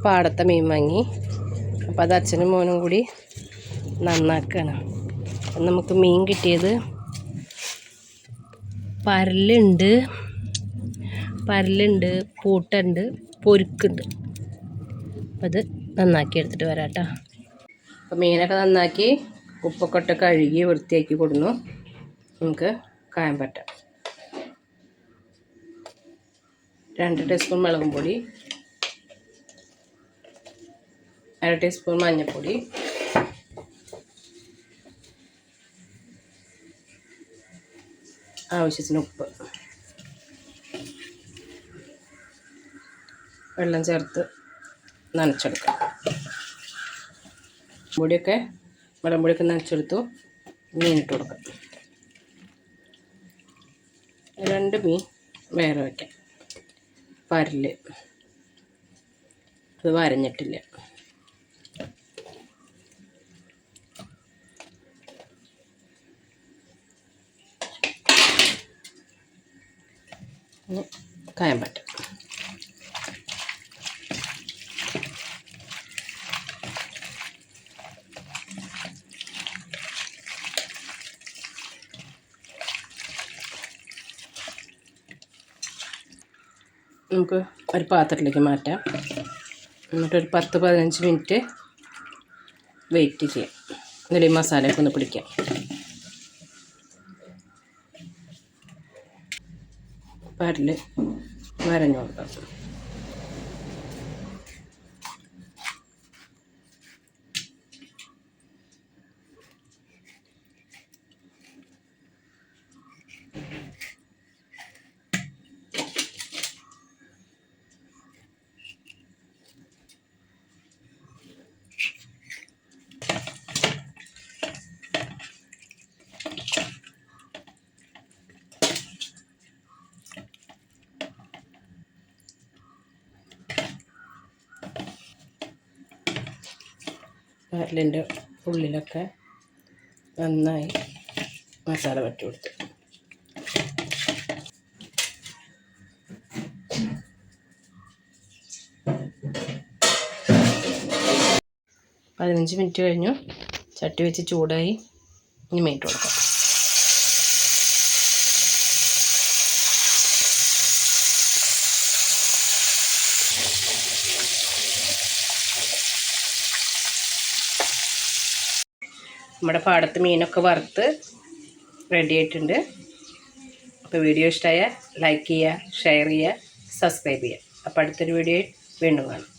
പാടത്തെ മീൻ വാങ്ങി. അപ്പോൾ അത് അച്ഛനും മോനും കൂടി നന്നാക്കുകയാണ്. നമുക്ക് മീൻ കിട്ടിയത് പരലുണ്ട്, പൂട്ടുണ്ട്, പൊരുക്കുണ്ട്. അപ്പം അത് നന്നാക്കി എടുത്തിട്ട് വരാം കേട്ടോ. അപ്പോൾ മീനൊക്കെ നന്നാക്കി ഉപ്പൊക്കെ ഇട്ട് കഴുകി വൃത്തിയാക്കി കൊടുന്നു. നമുക്ക് കായം പറ്റാം. 2 ടീസ്പൂൺ മുളകും പൊടി, 1/2 ടീസ്പൂൺ മഞ്ഞൾപ്പൊടി, ആവശ്യത്തിന് ഉപ്പ്, വെള്ളം ചേർത്ത് നനച്ചെടുക്കാം. വെള്ളം പൊടിയൊക്കെ നനച്ചെടുത്തു. മീനിട്ട് കൊടുക്കാം. 2 മീൻ വേറെ വയ്ക്കാം. പരല് അത് വരഞ്ഞിട്ടില്ല. കായം പറ്റും. നമുക്ക് ഒരു പാത്രത്തിലേക്ക് മാറ്റാം. എന്നിട്ടൊരു 10-15 മിനിറ്റ് വെയിറ്റ് ചെയ്യാം. എന്നിട്ട് ഈ മസാലയൊക്കെ ഒന്ന് പിടിക്കാം. പരല് വരഞ്ഞു കൊടുക്കാം. പരലിൻ്റെ ഉള്ളിലൊക്കെ നന്നായി മസാല പറ്റി കൊടുത്തു. പതിനഞ്ച് മിനിറ്റ് കഴിഞ്ഞു. ചട്ടി വെച്ച് ചൂടായി. ഇനി മീനിട്ട് കൊടുക്കാം. നമ്മുടെ പാടത്ത് മീനൊക്കെ വറുത്ത് റെഡി ആയിട്ടുണ്ട്. അപ്പോൾ വീഡിയോ ഇഷ്ടമായാൽ ലൈക്ക് ചെയ്യുക, ഷെയർ ചെയ്യുക, സബ്സ്ക്രൈബ് ചെയ്യുക. അപ്പോൾ അടുത്തൊരു വീഡിയോയിൽ വീണ്ടും കാണാം.